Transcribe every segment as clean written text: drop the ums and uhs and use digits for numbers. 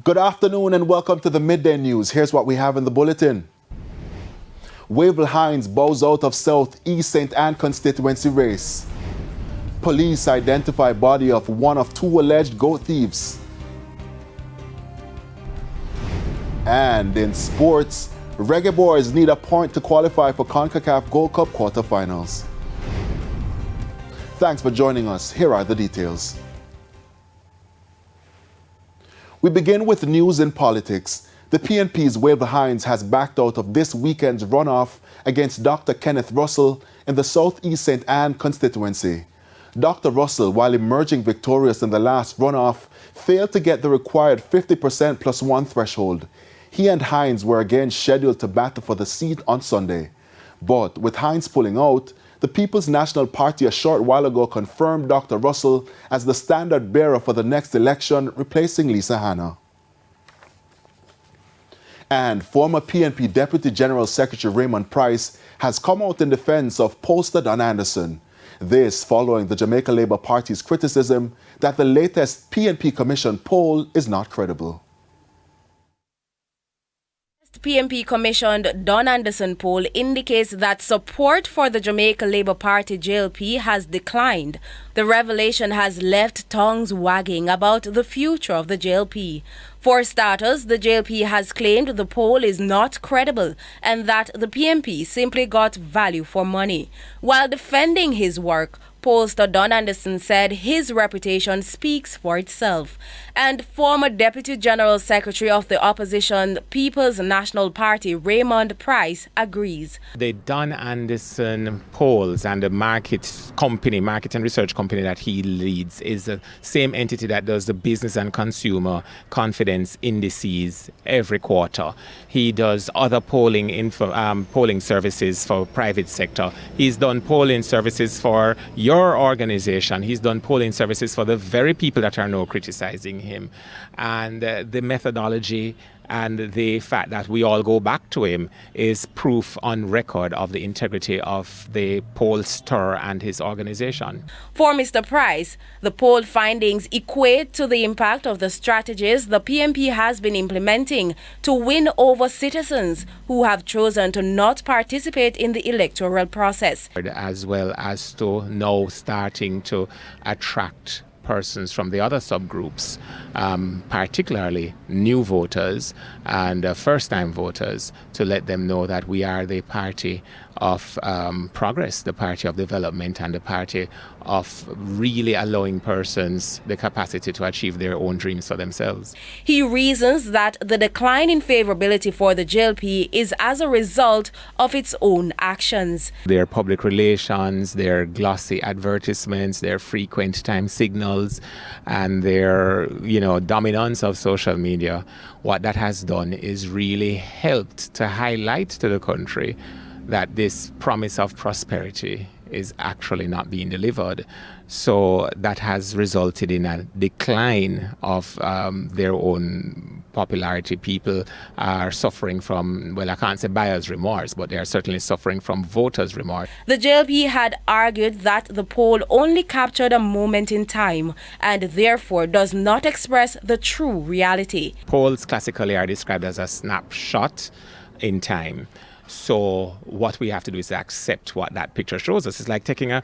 Good afternoon and welcome to the Midday News. Here's what we have in the bulletin. Wavell Hinds bows out of South East St. Anne constituency race. Police identify body of one of two alleged goat thieves. And in sports, reggae boys need a point to qualify for CONCACAF Gold Cup quarterfinals. Thanks for joining us. Here are the details. We begin with news in politics. The PNP's Wavell Hinds has backed out of this weekend's runoff against Dr. Kenneth Russell in the South East St. Anne constituency. Dr. Russell, while emerging victorious in the last runoff, failed to get the required 50% plus one threshold. He and Hinds were again scheduled to battle for the seat on Sunday. But with Hinds pulling out, the People's National Party a short while ago confirmed Dr. Russell as the standard bearer for the next election, replacing Lisa Hanna. And former PNP Deputy General Secretary Raymond Price has come out in defense of Pollster Don Anderson. This following the Jamaica Labour Party's criticism that the latest PNP Commission poll is not credible. PNP commissioned Don Anderson poll indicates that support for the Jamaica Labour Party JLP has declined. The revelation has left tongues wagging about the future of the JLP. For starters, the JLP has claimed the poll is not credible and that the PNP simply got value for money. While defending his work, Pollster Don Anderson said his reputation speaks for itself. And former Deputy General Secretary of the opposition People's National Party Raymond Price agrees. The Don Anderson polls and the market and research company that he leads is the same entity that does the business and consumer confidence indices every quarter. He does other polling services for private sector. He's done polling services for your organization. He's done polling services for the very people that are now criticizing him. And the methodology and the fact that we all go back to him is proof on record of the integrity of the pollster and his organization. For Mr. Price, the poll findings equate to the impact of the strategies the PNP has been implementing to win over citizens who have chosen to not participate in the electoral process. As well as to now starting to attract persons from the other subgroups, particularly new voters and first-time voters, to let them know that we are the party of progress, the party of development, and the party of really allowing persons the capacity to achieve their own dreams for themselves. He reasons that the decline in favorability for the JLP is as a result of its own actions. Their public relations, their glossy advertisements, their frequent time signals, and their dominance of social media. What that has done is really helped to highlight to the country that this promise of prosperity is actually not being delivered. So that has resulted in a decline of their own popularity. People are suffering from, well, I can't say buyer's remorse, but they are certainly suffering from voters' remorse. The JLP had argued that the poll only captured a moment in time and therefore does not express the true reality. Polls classically are described as a snapshot in time. So what we have to do is accept what that picture shows us. It's like doing a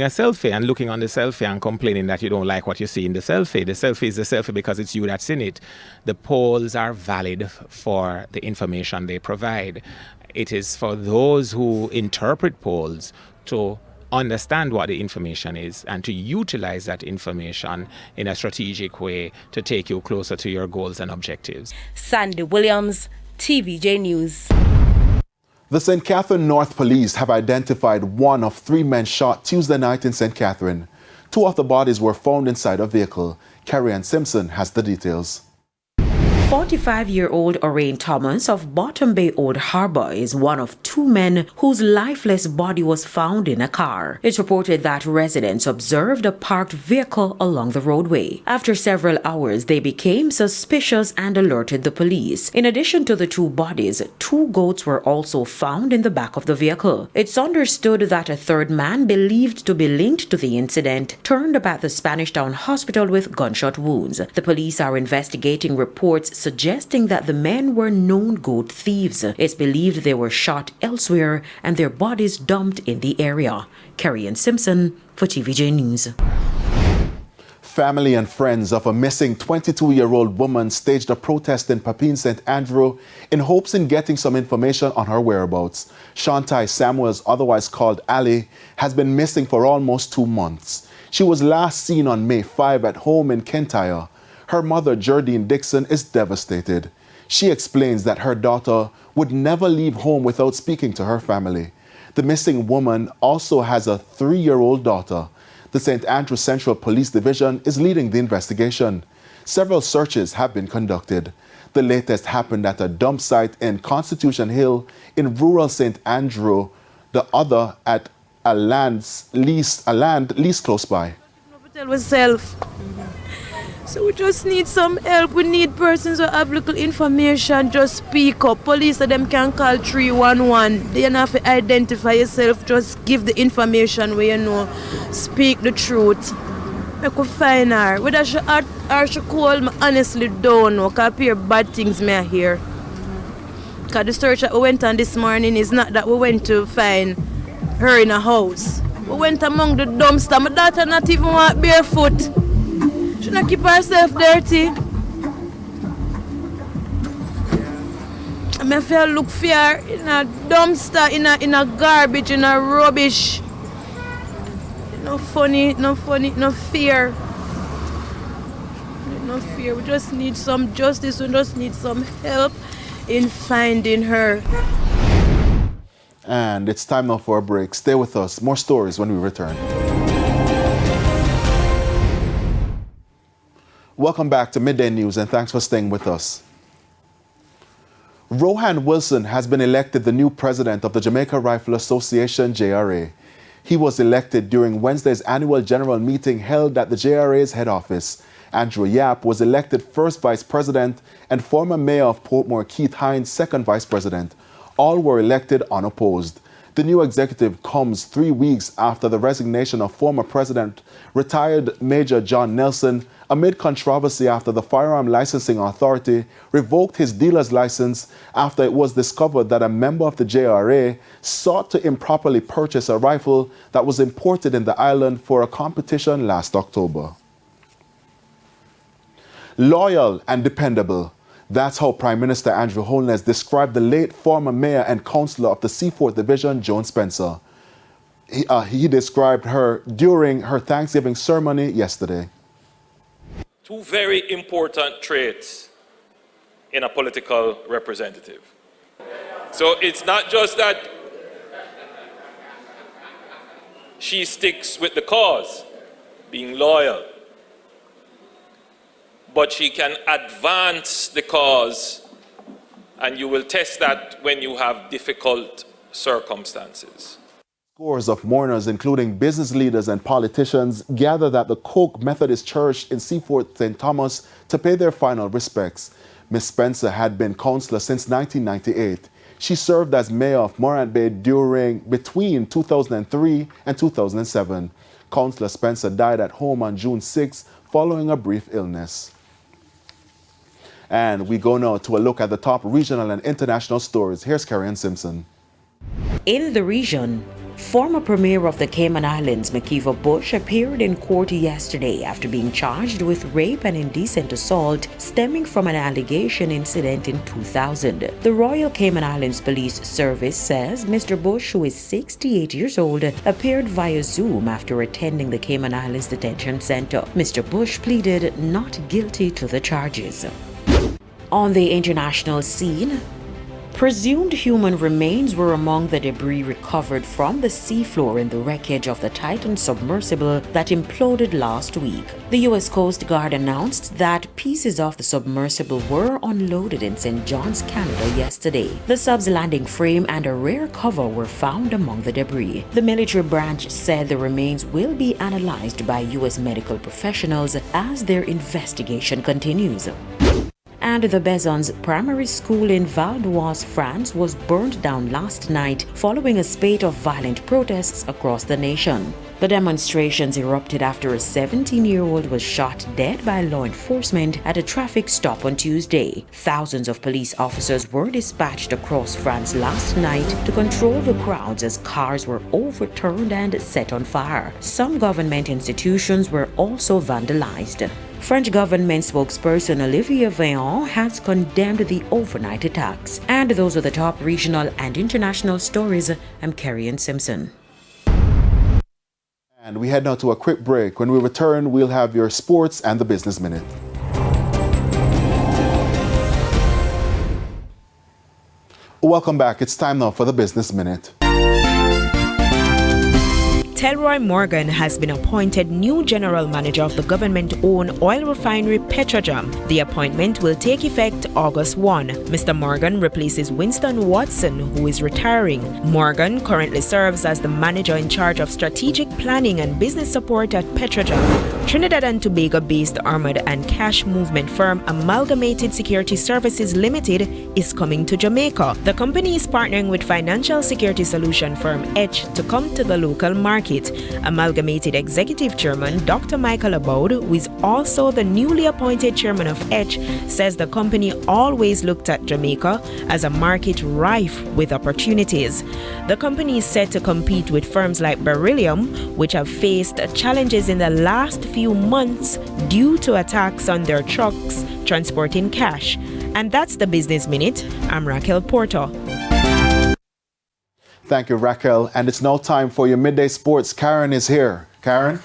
selfie and looking on the selfie and complaining that you don't like what you see in the selfie. The selfie is the selfie because it's you that's in it. The polls are valid for the information they provide. It is for those who interpret polls to understand what the information is and to utilize that information in a strategic way to take you closer to your goals and objectives. Sandy Williams, TVJ News. The St. Catherine North Police have identified one of three men shot Tuesday night in St. Catherine. Two of the bodies were found inside a vehicle. Carrie Ann Simpson has the details. 45-year-old Orain Thomas of Bottom Bay Old Harbor is one of two men whose lifeless body was found in a car. It's reported that residents observed a parked vehicle along the roadway. After several hours, they became suspicious and alerted the police. In addition to the two bodies, two goats were also found in the back of the vehicle. It's understood that a third man, believed to be linked to the incident, turned up at the Spanish Town Hospital with gunshot wounds. The police are investigating reports suggesting that the men were known goat thieves. It's believed they were shot elsewhere and their bodies dumped in the area. Carrie Simpson for TVJ News. Family and friends of a missing 22-year-old woman staged a protest in Papine St. Andrew in hopes in getting some information on her whereabouts. Shantai Samuels, otherwise called Ali, has been missing for almost 2 months. She was last seen on May 5 at home in Kintyre. Her mother, Jerdine Dixon, is devastated. She explains that her daughter would never leave home without speaking to her family. The missing woman also has a 3-year-old daughter. The St. Andrew Central Police Division is leading the investigation. Several searches have been conducted. The latest happened at a dump site in Constitution Hill in rural St. Andrew, the other at a land lease close by. So we just need some help. We need persons who have little information, just speak up. Police, them can call 311. They don't have to identify yourself, just give the information where you know. Speak the truth. I could find her. Whether she hot or she cold, I honestly don't know. Because I hear bad things I hear. Because the search that we went on this morning is not that we went to find her in a house. We went among the dumpster. My daughter not even walk barefoot. She not keep herself dirty. I feel look for her in a dumpster, in a garbage, in a rubbish. No funny, no fear. No fear. We just need some justice. We just need some help in finding her. And it's time now for a break. Stay with us. More stories when we return. Welcome back to Midday News, and thanks for staying with us. Rohan Wilson has been elected the new president of the Jamaica Rifle Association, JRA. He was elected during Wednesday's annual general meeting held at the JRA's head office. Andrew Yap was elected first vice president and former mayor of Portmore, Keith Hinds, second vice president. All were elected unopposed. The new executive comes 3 weeks after the resignation of former president, retired Major John Nelson, amid controversy after the Firearm Licensing Authority revoked his dealer's license after it was discovered that a member of the JRA sought to improperly purchase a rifle that was imported in the island for a competition last October. Loyal and dependable. That's how Prime Minister Andrew Holness described the late former mayor and councillor of the Seaforth Division, Joan Spencer. He described her during her Thanksgiving ceremony yesterday. 2 very important traits in a political representative. So it's not just that she sticks with the cause, being loyal, but she can advance the cause, and you will test that when you have difficult circumstances. Scores of mourners, including business leaders and politicians, gathered at the Coke Methodist Church in Seaforth, St. Thomas, to pay their final respects. Ms. Spencer had been councillor since 1998. She served as mayor of Morant Bay between 2003 and 2007. Councillor Spencer died at home on June 6 following a brief illness. And we go now to a look at the top regional and international stories. Here's Carrie Simpson. In the region, former Premier of the Cayman Islands, Makiva Bush, appeared in court yesterday after being charged with rape and indecent assault stemming from an allegation incident in 2000. The Royal Cayman Islands Police Service says Mr. Bush, who is 68 years old, appeared via Zoom after attending the Cayman Islands Detention Center. Mr. Bush pleaded not guilty to the charges. On the international scene, presumed human remains were among the debris recovered from the seafloor in the wreckage of the Titan submersible that imploded last week. The U.S. Coast Guard announced that pieces of the submersible were unloaded in St. John's, Canada yesterday. The sub's landing frame and a rear cover were found among the debris. The military branch said the remains will be analyzed by U.S. medical professionals as their investigation continues. And the Besons Primary School in Val d'Oise, France was burned down last night following a spate of violent protests across the nation. The demonstrations erupted after a 17-year-old was shot dead by law enforcement at a traffic stop on Tuesday. Thousands of police officers were dispatched across France last night to control the crowds as cars were overturned and set on fire. Some government institutions were also vandalized. French government spokesperson Olivier Véran has condemned the overnight attacks. And those are the top regional and international stories. I'm Carrie Simpson. And we head now to a quick break. When we return, we'll have your sports and the business minute. Welcome back. It's time now for the business minute. Telroy Morgan has been appointed new general manager of the government-owned oil refinery Petrojam. The appointment will take effect August 1. Mr. Morgan replaces Winston Watson, who is retiring. Morgan currently serves as the manager in charge of strategic planning and business support at Petrojam. Trinidad and Tobago-based armored and cash movement firm Amalgamated Security Services Limited is coming to Jamaica. The company is partnering with financial security solution firm Edge to come to the local market. Amalgamated Executive Chairman Dr. Michael Abode, who is also the newly appointed chairman of Edge, says the company always looked at Jamaica as a market rife with opportunities. The company is set to compete with firms like Beryllium, which have faced challenges in the last few months due to attacks on their trucks transporting cash. And that's the Business Minute. I'm Raquel Porto. Thank you, Raquel. And it's now time for your midday sports. Karen is here. Karen?